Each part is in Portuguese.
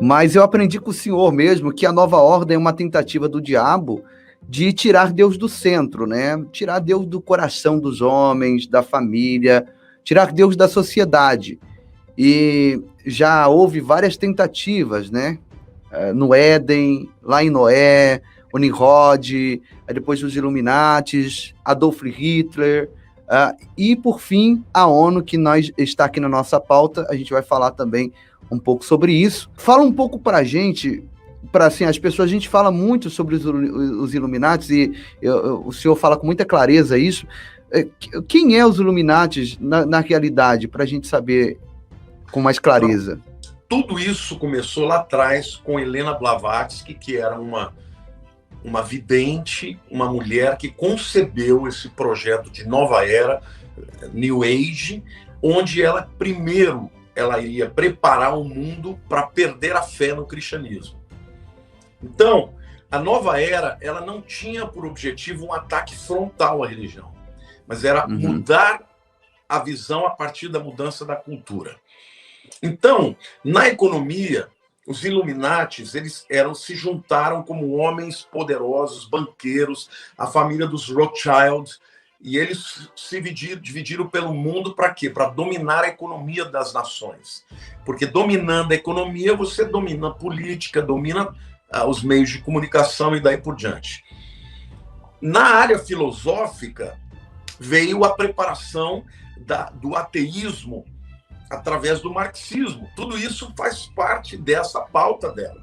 Mas eu aprendi com o senhor mesmo que a nova ordem é uma tentativa do diabo de tirar Deus do centro, né? Tirar Deus do coração dos homens, da família, tirar Deus da sociedade. E já houve várias tentativas, né? No Éden, lá em Noé, o Nimrod, depois os Illuminatis, Adolf Hitler, e por fim a ONU, que está aqui na nossa pauta. A gente vai falar também um pouco sobre isso. Fala um pouco para a gente, para assim, as pessoas, a gente fala muito sobre os Illuminatis e o senhor fala com muita clareza isso. Quem é os Illuminatis na realidade, para a gente saber com mais clareza? Tudo isso começou lá atrás com Helena Blavatsky, que era uma vidente, uma mulher que concebeu esse projeto de nova era, New Age, onde ela iria preparar o mundo para perder a fé no cristianismo. Então, a nova era, ela não tinha por objetivo um ataque frontal à religião, mas era mudar a visão a partir da mudança da cultura. Então, na economia, os Illuminatis, eles se juntaram como homens poderosos, banqueiros, a família dos Rothschild, e eles se dividiram pelo mundo para quê? Para dominar a economia das nações. Porque dominando a economia, você domina a política, domina os meios de comunicação e daí por diante. Na área filosófica, veio a preparação do ateísmo através do marxismo. Tudo isso faz parte dessa pauta dela.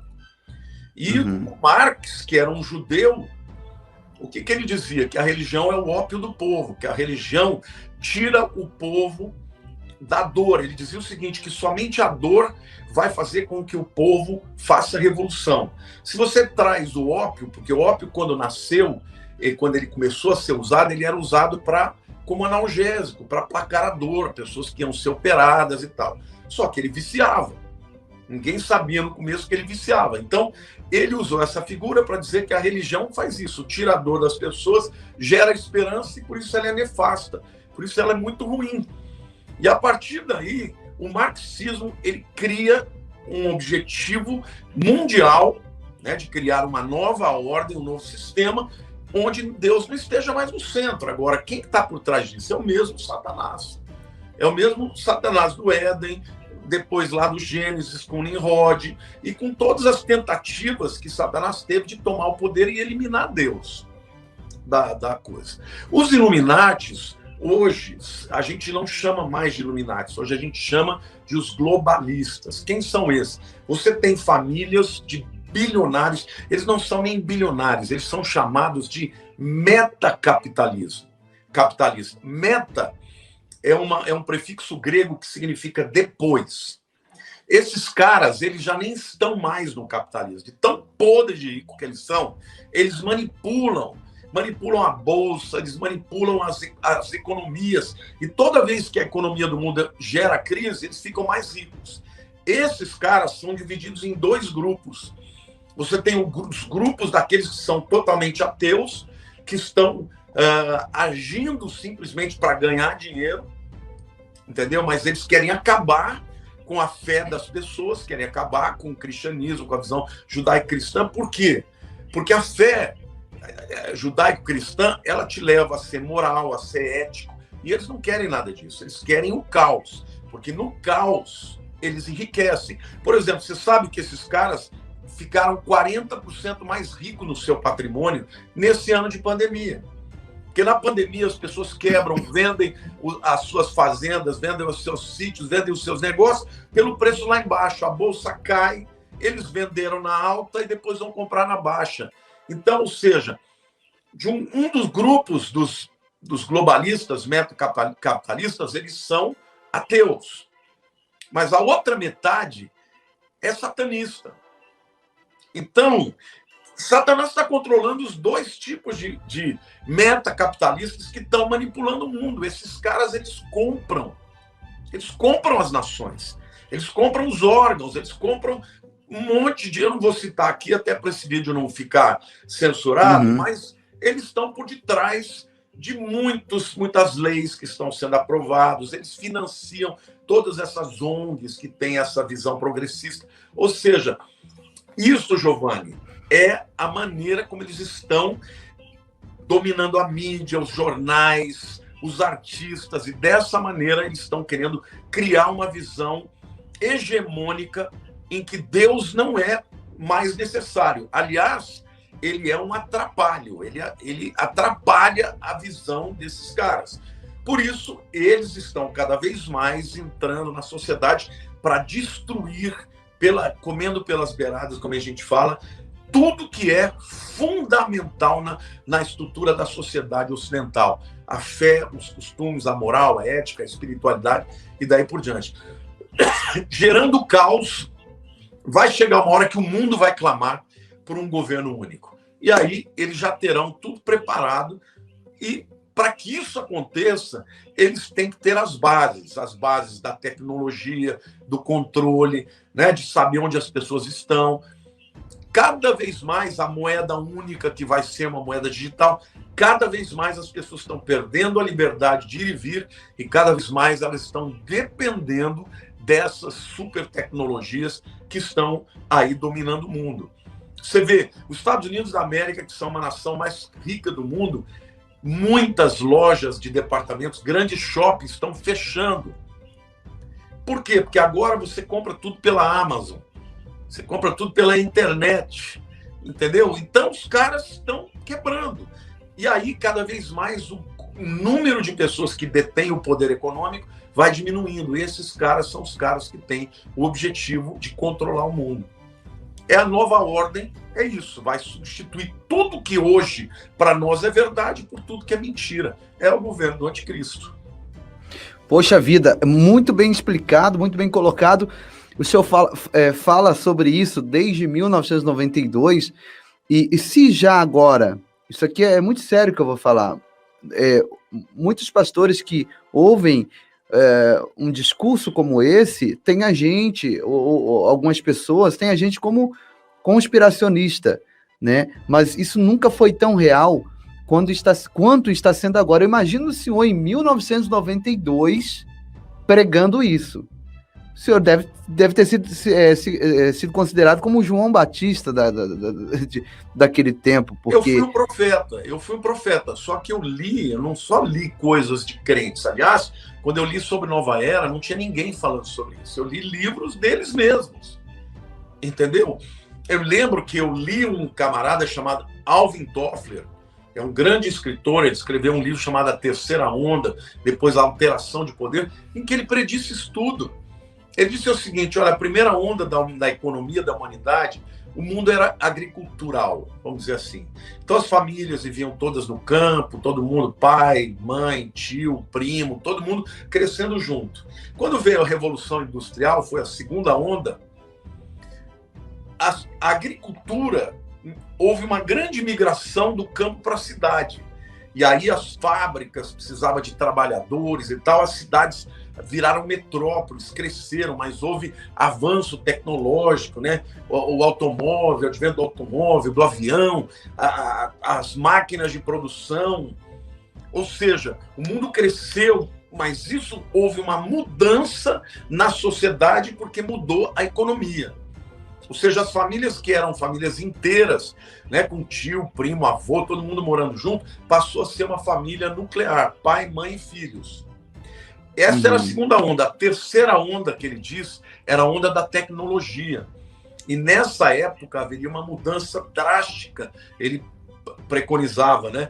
E o Marx, que era um judeu, o que ele dizia? Que a religião é o ópio do povo, que a religião tira o povo da dor. Ele dizia o seguinte, que somente a dor vai fazer com que o povo faça revolução. Se você traz o ópio, porque o ópio, quando nasceu, quando ele começou a ser usado, ele era usado como analgésico, para aplacar a dor, pessoas que iam ser operadas e tal. Só que ele viciava. Ninguém sabia no começo que ele viciava. Então, ele usou essa figura para dizer que a religião faz isso, tira a dor das pessoas, gera esperança e por isso ela é nefasta. Por isso ela é muito ruim. E a partir daí, o marxismo, ele cria um objetivo mundial, né, de criar uma nova ordem, um novo sistema, onde Deus não esteja mais no centro. Agora, quem está por trás disso? É o mesmo Satanás. É o mesmo Satanás do Éden, depois lá do Gênesis, com Nimrod, e com todas as tentativas que Satanás teve de tomar o poder e eliminar Deus da coisa. Os Illuminatis, hoje, a gente não chama mais de Illuminatis, hoje a gente chama de os globalistas. Quem são esses? Você tem famílias de bilionários, eles não são nem bilionários, eles são chamados de metacapitalismo. Capitalista. Meta é um prefixo grego que significa depois. Esses caras, eles já nem estão mais no capitalismo. De tão podres de rico que eles são, eles manipulam a bolsa, eles manipulam as economias. E toda vez que a economia do mundo gera crise, eles ficam mais ricos. Esses caras são divididos em dois grupos. Você tem os grupos daqueles que são totalmente ateus, que estão agindo simplesmente para ganhar dinheiro, entendeu? Mas eles querem acabar com a fé das pessoas, querem acabar com o cristianismo, com a visão judaico-cristã. Por quê? Porque a fé judaico-cristã, ela te leva a ser moral, a ser ético, e eles não querem nada disso, eles querem o caos, porque no caos eles enriquecem. Por exemplo, você sabe que esses caras ficaram 40% mais ricos no seu patrimônio nesse ano de pandemia. Porque na pandemia as pessoas quebram, vendem as suas fazendas, vendem os seus sítios, vendem os seus negócios pelo preço lá embaixo. A bolsa cai, eles venderam na alta e depois vão comprar na baixa. Então, ou seja, de um dos grupos dos globalistas, metacapitalistas, eles são ateus. Mas a outra metade é satanista. Então, Satanás está controlando os dois tipos de metacapitalistas que estão manipulando o mundo. Esses caras, eles compram as nações, eles compram os órgãos, eles compram um monte de... Eu não vou citar aqui, até para esse vídeo não ficar censurado, mas eles estão por detrás de muitas leis que estão sendo aprovadas, eles financiam todas essas ONGs que têm essa visão progressista. Ou seja, isso, Giovanni, é a maneira como eles estão dominando a mídia, os jornais, os artistas, e dessa maneira eles estão querendo criar uma visão hegemônica em que Deus não é mais necessário. Aliás, ele é um atrapalho, ele atrapalha a visão desses caras. Por isso, eles estão cada vez mais entrando na sociedade para destruir, comendo pelas beiradas, como a gente fala, tudo que é fundamental na estrutura da sociedade ocidental. A fé, os costumes, a moral, a ética, a espiritualidade e daí por diante. Gerando caos, vai chegar uma hora que o mundo vai clamar por um governo único. E aí eles já terão tudo preparado, e para que isso aconteça, eles têm que ter as bases da tecnologia, do controle, né, de saber onde as pessoas estão. Cada vez mais a moeda única, que vai ser uma moeda digital, cada vez mais as pessoas estão perdendo a liberdade de ir e vir, e cada vez mais elas estão dependendo dessas super tecnologias que estão aí dominando o mundo. Você vê, os Estados Unidos da América, que são uma nação mais rica do mundo, muitas lojas de departamentos, grandes shoppings estão fechando. Por quê? Porque agora você compra tudo pela Amazon, você compra tudo pela internet, entendeu? Então os caras estão quebrando. E aí, cada vez mais, o número de pessoas que detêm o poder econômico vai diminuindo. E esses caras são os caras que têm o objetivo de controlar o mundo. É a nova ordem, é isso, vai substituir tudo que hoje para nós é verdade por tudo que é mentira. É o governo do anticristo. Poxa vida, muito bem explicado, muito bem colocado. O senhor fala sobre isso desde 1992, e se já agora, isso aqui é muito sério que eu vou falar, muitos pastores que ouvem um discurso como esse, tem a gente, ou algumas pessoas, tem a gente como conspiracionista, né? Mas isso nunca foi tão real quanto está sendo agora. Eu imagino o senhor em 1992 pregando isso. O senhor deve ter sido considerado como o João Batista daquele tempo. Porque... Eu fui um profeta, só que eu não só li coisas de crentes. Aliás, quando eu li sobre Nova Era, não tinha ninguém falando sobre isso. Eu li livros deles mesmos, entendeu? Eu lembro que eu li um camarada chamado Alvin Toffler, é um grande escritor, ele escreveu um livro chamado A Terceira Onda, depois A Alteração de Poder, em que ele predisse isso tudo. Ele disse o seguinte: olha, a primeira onda da economia da humanidade, o mundo era agricultural, vamos dizer assim. Então as famílias viviam todas no campo, todo mundo, pai, mãe, tio, primo, todo mundo crescendo junto. Quando veio a Revolução Industrial, foi a segunda onda, a agricultura, houve uma grande migração do campo para a cidade. E aí as fábricas precisavam de trabalhadores e tal, as cidades viraram metrópoles, cresceram, mas houve avanço tecnológico, né? O automóvel, o advento do automóvel, do avião, as máquinas de produção. Ou seja, o mundo cresceu, mas isso houve uma mudança na sociedade porque mudou a economia. Ou seja, as famílias que eram famílias inteiras, né, com tio, primo, avô, todo mundo morando junto, passou a ser uma família nuclear, pai, mãe e filhos. Essa era a segunda onda. A terceira onda que ele diz era a onda da tecnologia. E nessa época haveria uma mudança drástica, ele preconizava, né?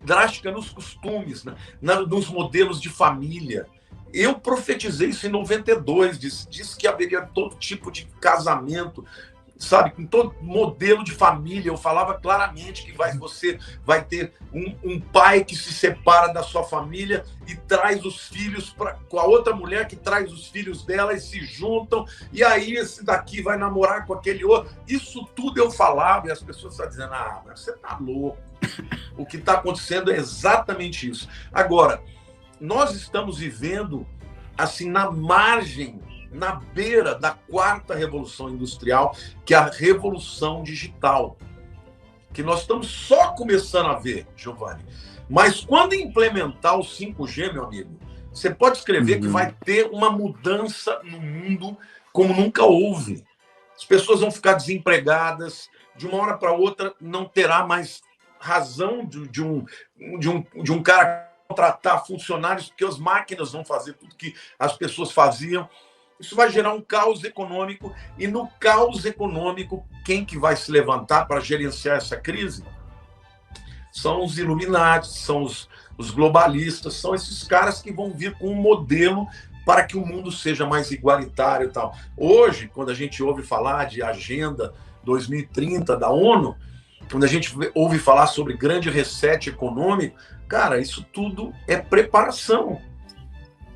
Drástica nos costumes, né? Nos modelos de família. Eu profetizei isso em 92, disse que haveria todo tipo de casamento, sabe, com todo modelo de família. Eu falava claramente que você vai ter um pai que se separa da sua família e traz os filhos com a outra mulher que traz os filhos dela e se juntam, e aí esse daqui vai namorar com aquele outro. Isso tudo eu falava e as pessoas estão dizendo: ah, mas você tá louco. O que está acontecendo é exatamente isso. Agora, nós estamos vivendo assim na margem, na beira da quarta revolução industrial, que é a revolução digital, que nós estamos só começando a ver, Giovanni. Mas quando implementar o 5G, meu amigo, você pode escrever que vai ter uma mudança no mundo como nunca houve. As pessoas vão ficar desempregadas, de uma hora para outra não terá mais razão de um cara contratar funcionários, porque as máquinas vão fazer tudo que as pessoas faziam. Isso vai gerar um caos econômico, e no caos econômico, quem que vai se levantar para gerenciar essa crise? São os Illuminati, são os globalistas, são esses caras que vão vir com um modelo para que o mundo seja mais igualitário e tal. Hoje, quando a gente ouve falar de Agenda 2030 da ONU, quando a gente ouve falar sobre grande reset econômico, cara, isso tudo é preparação.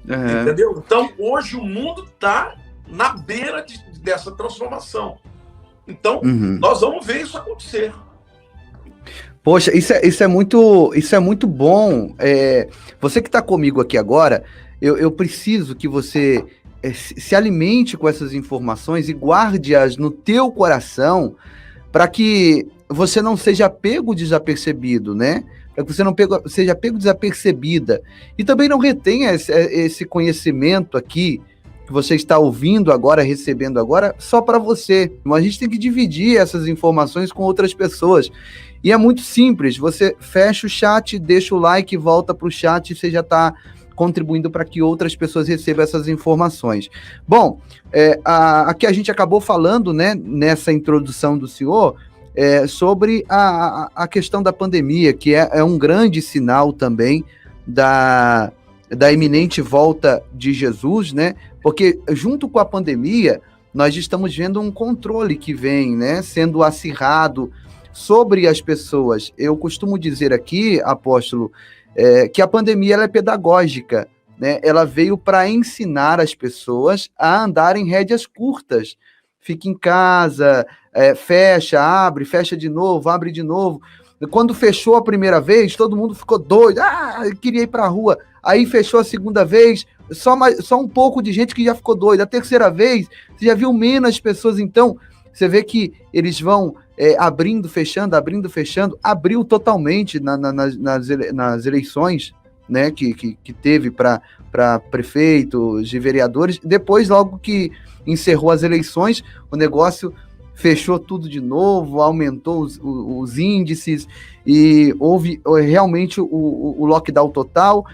Entendeu? Então, hoje o mundo está na beira dessa transformação. Então, nós vamos ver isso acontecer. Poxa, isso é muito bom. Você que está comigo aqui agora, eu preciso que você se alimente com essas informações e guarde-as no teu coração, para que você não seja pego desapercebido, né? Para que você não seja pego desapercebida. E também não retenha esse conhecimento aqui que você está ouvindo agora, recebendo agora, só para você. Mas a gente tem que dividir essas informações com outras pessoas. E é muito simples, você fecha o chat, deixa o like, volta para o chat e você já está contribuindo para que outras pessoas recebam essas informações. Bom, aqui a gente acabou falando, né, nessa introdução do senhor, sobre a questão da pandemia, que é um grande sinal também da iminente volta de Jesus, né? Porque junto com a pandemia, nós estamos vendo um controle que vem, né, sendo acirrado sobre as pessoas. Eu costumo dizer aqui, apóstolo, que a pandemia ela é pedagógica, né? Ela veio para ensinar as pessoas a andar em rédeas curtas. Fica em casa, fecha, abre, fecha de novo, abre de novo. Quando fechou a primeira vez, todo mundo ficou doido, queria ir para a rua. Aí fechou a segunda vez, só um pouco de gente que já ficou doido. A terceira vez, você já viu menos pessoas. Então, você vê que eles vão abrindo, fechando, abriu totalmente nas eleições, né, que teve para prefeitos e vereadores. Depois, logo que encerrou as eleições, o negócio fechou tudo de novo, aumentou os índices e houve realmente o lockdown total.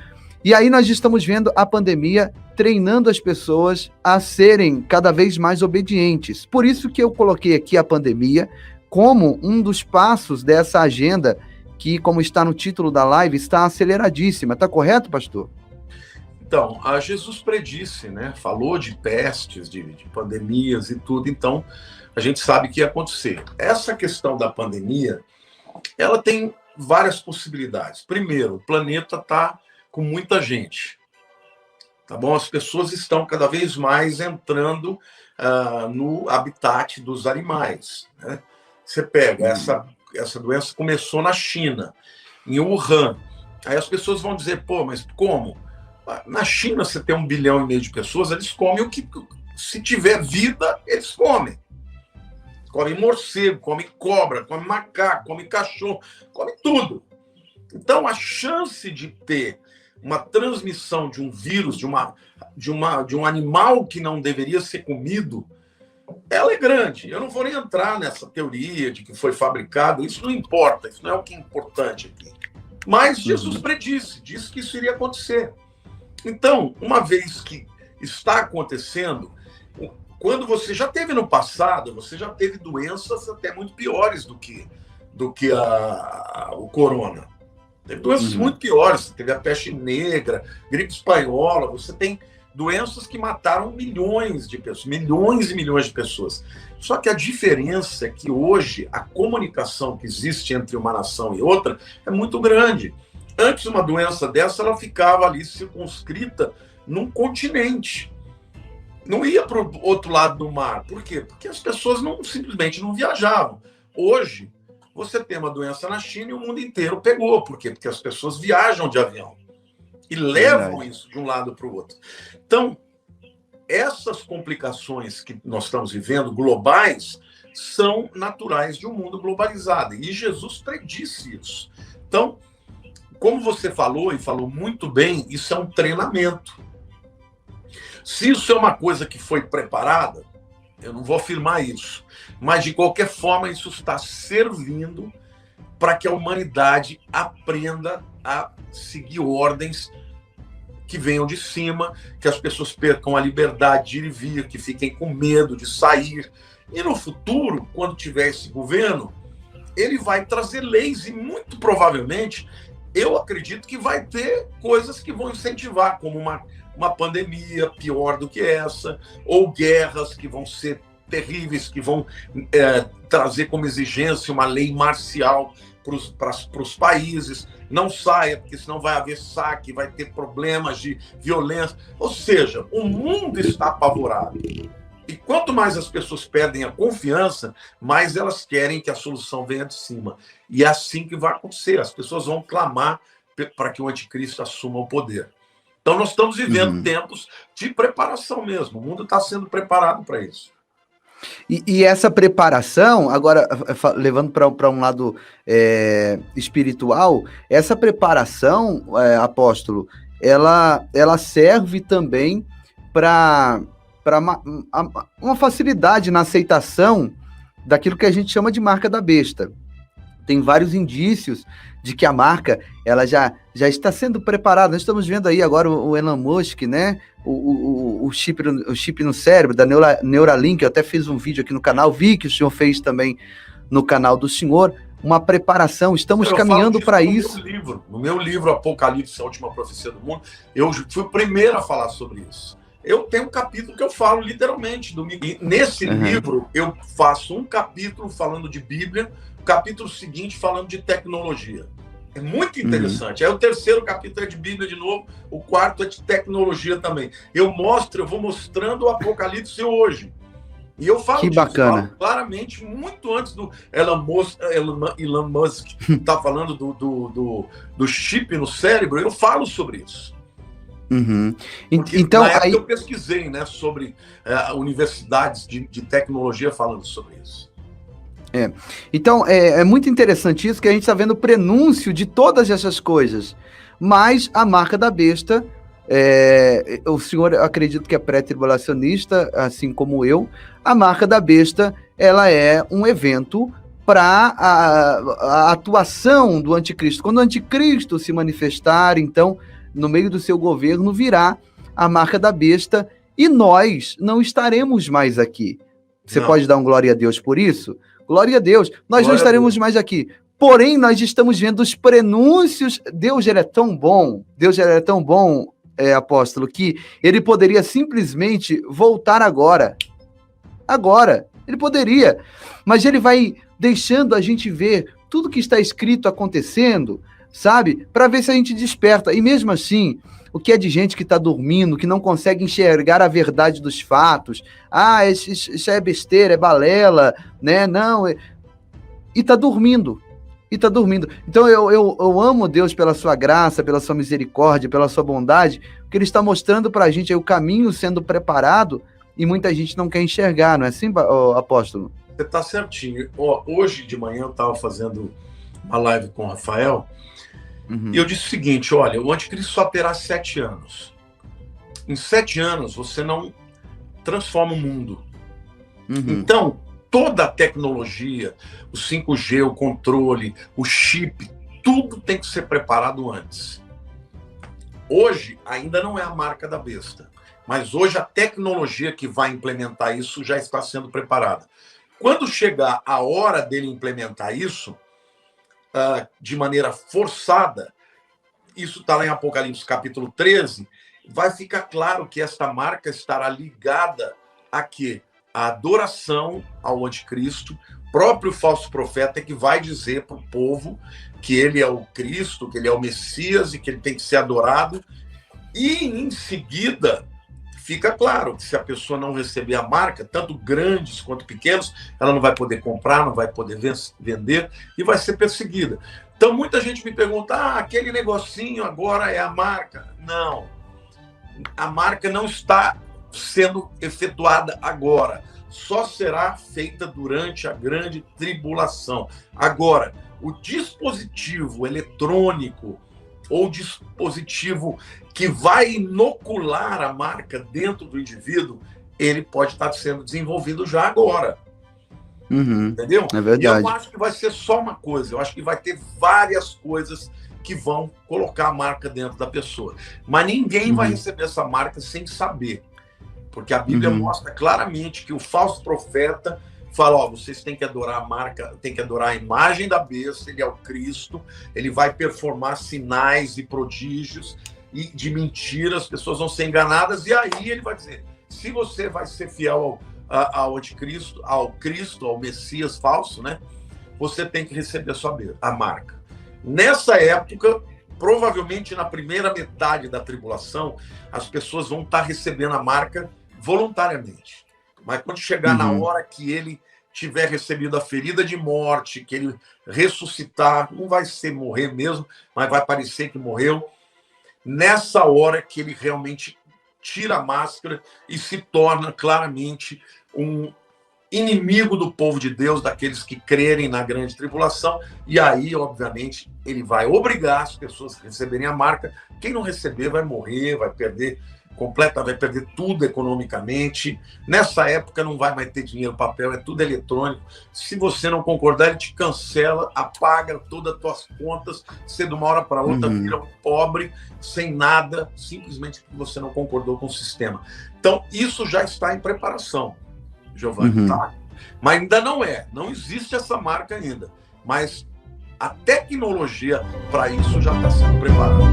E aí nós estamos vendo a pandemia treinando as pessoas a serem cada vez mais obedientes. Por isso que eu coloquei aqui a pandemia como um dos passos dessa agenda que, como está no título da live, está aceleradíssima. Está correto, pastor? Então, a Jesus predisse, né? Falou de pestes, de pandemias e tudo. Então, a gente sabe que ia acontecer. Essa questão da pandemia, ela tem várias possibilidades. Primeiro, o planeta está com muita gente. Tá bom? As pessoas estão cada vez mais entrando no habitat dos animais, né? Você pega, essa doença começou na China, em Wuhan. Aí as pessoas vão dizer, pô, mas como? Na China você tem 1,5 bilhão de pessoas, eles comem o que... Se tiver vida, eles comem. Comem morcego, comem cobra, comem macaco, comem cachorro, comem tudo. Então, a chance de ter uma transmissão de um vírus, de um animal que não deveria ser comido, ela é grande. Eu não vou nem entrar nessa teoria de que foi fabricado, isso não importa, isso não é o que é importante aqui. Mas Jesus disse que isso iria acontecer. Então, uma vez que está acontecendo, quando você já teve no passado, você já teve doenças até muito piores do que o corona. Teve doenças muito piores, você teve a peste negra, gripe espanhola, você tem doenças que mataram milhões de pessoas, milhões e milhões de pessoas. Só que a diferença é que hoje a comunicação que existe entre uma nação e outra é muito grande. Antes, uma doença dessa, ela ficava ali circunscrita num continente. Não ia para o outro lado do mar. Por quê? Porque as pessoas simplesmente não viajavam. Hoje, você tem uma doença na China e o mundo inteiro pegou. Por quê? Porque as pessoas viajam de avião e levam isso de um lado para o outro. Então, essas complicações que nós estamos vivendo, globais, são naturais de um mundo globalizado. E Jesus predisse isso. Então, como você falou, e falou muito bem, isso é um treinamento. Se isso é uma coisa que foi preparada, eu não vou afirmar isso, mas de qualquer forma isso está servindo para que a humanidade aprenda a seguir ordens que venham de cima, que as pessoas percam a liberdade de ir e vir, que fiquem com medo de sair. E no futuro, quando tiver esse governo, ele vai trazer leis e muito provavelmente eu acredito que vai ter coisas que vão incentivar, como uma pandemia pior do que essa, ou guerras que vão ser terríveis, que vão trazer como exigência uma lei marcial para os países. Não saia, porque senão vai haver saque, vai ter problemas de violência. Ou seja, o mundo está apavorado. E quanto mais as pessoas perdem a confiança, mais elas querem que a solução venha de cima. E é assim que vai acontecer. As pessoas vão clamar para que o anticristo assuma o poder. Então nós estamos vivendo tempos de preparação mesmo. O mundo está sendo preparado para isso. E essa preparação, agora levando para um lado espiritual, essa preparação, apóstolo, ela serve também para uma facilidade na aceitação daquilo que a gente chama de marca da besta. Tem vários indícios de que a marca ela já está sendo preparada. Nós estamos vendo aí agora o Elon Musk, né? O chip no cérebro da Neuralink. Eu até fiz um vídeo aqui no canal, vi que o senhor fez também no canal do senhor. Uma preparação, estamos caminhando para isso. No meu livro Apocalipse, a Última Profecia do Mundo, eu fui o primeiro a falar sobre isso. Eu tenho um capítulo que eu falo literalmente. E nesse livro, eu faço um capítulo falando de Bíblia, o capítulo seguinte falando de tecnologia. É muito interessante. Aí o terceiro capítulo é de Bíblia de novo, o quarto é de tecnologia também. Eu vou mostrando o Apocalipse hoje. E eu falo disso, falo claramente, muito antes do Elon Musk tá falando do chip no cérebro, eu falo sobre isso. Então, na época eu pesquisei, né, sobre universidades de tecnologia falando sobre isso. Então, é muito interessante isso, que a gente está vendo o prenúncio de todas essas coisas. Mas a marca da besta, o senhor, eu acredito que é pré-tribulacionista, assim como eu. A marca da besta, ela é um evento para a atuação do anticristo. Quando o anticristo se manifestar, então, no meio do seu governo, virá a marca da besta e nós não estaremos mais aqui. Você pode dar um glória a Deus por isso? Glória a Deus. Nós não estaremos mais aqui. Porém, nós estamos vendo os prenúncios. Deus, ele é tão bom. Deus, ele é tão bom, apóstolo, que ele poderia simplesmente voltar agora. Agora. Ele poderia. Mas ele vai deixando a gente ver tudo que está escrito acontecendo, sabe? Para ver se a gente desperta. E mesmo assim, o que é de gente que está dormindo, que não consegue enxergar a verdade dos fatos. Ah, isso é besteira, é balela, né? Não. E está dormindo. E está dormindo. Então eu amo Deus pela sua graça, pela sua misericórdia, pela sua bondade, porque ele está mostrando para a gente aí o caminho sendo preparado e muita gente não quer enxergar, não é assim, apóstolo? Você está certinho. Hoje de manhã eu estava fazendo uma live com o Rafael. E eu disse o seguinte, olha, o anticristo só terá 7 anos. Em 7 anos, você não transforma o mundo. Então, toda a tecnologia, o 5G, o controle, o chip, tudo tem que ser preparado antes. Hoje, ainda não é a marca da besta. Mas hoje, a tecnologia que vai implementar isso já está sendo preparada. Quando chegar a hora dele implementar isso, de maneira forçada, isso está lá em Apocalipse capítulo 13, vai ficar claro que esta marca estará ligada a quê? A adoração ao anticristo, próprio falso profeta que vai dizer para o povo que ele é o Cristo, que ele é o Messias e que ele tem que ser adorado. E em seguida fica claro que se a pessoa não receber a marca, tanto grandes quanto pequenos, ela não vai poder comprar, não vai poder vender e vai ser perseguida. Então muita gente me pergunta, aquele negocinho agora é a marca. Não, a marca não está sendo efetuada agora, só será feita durante a grande tribulação. Agora, o dispositivo eletrônico ou dispositivo que vai inocular a marca dentro do indivíduo, ele pode estar sendo desenvolvido já agora. Entendeu? É verdade. E eu acho que vai ser só uma coisa, eu acho que vai ter várias coisas que vão colocar a marca dentro da pessoa. Mas ninguém vai receber essa marca sem saber. Porque a Bíblia mostra claramente que o falso profeta fala, ó, vocês têm que adorar a marca, têm que adorar a imagem da besta, ele é o Cristo, ele vai performar sinais e prodígios e de mentira, as pessoas vão ser enganadas, e aí ele vai dizer, se você vai ser fiel ao anticristo, ao Cristo, ao Messias falso, né? Você tem que receber a marca. Nessa época, provavelmente na primeira metade da tribulação, as pessoas vão estar recebendo a marca voluntariamente. Mas quando chegar na hora que ele tiver recebido a ferida de morte, que ele ressuscitar, não vai ser morrer mesmo, mas vai parecer que morreu, nessa hora que ele realmente tira a máscara e se torna claramente um inimigo do povo de Deus, daqueles que crerem na grande tribulação, e aí, obviamente, ele vai obrigar as pessoas a receberem a marca. Quem não receber vai morrer, vai perder vai perder tudo economicamente. Nessa época não vai mais ter dinheiro, papel, é tudo eletrônico. Se você não concordar, ele te cancela, apaga todas as tuas contas, você de uma hora para outra vira um pobre, sem nada, simplesmente porque você não concordou com o sistema. Então, isso já está em preparação, Giovanni, tá? Mas ainda não existe essa marca ainda. Mas a tecnologia para isso já está sendo preparada.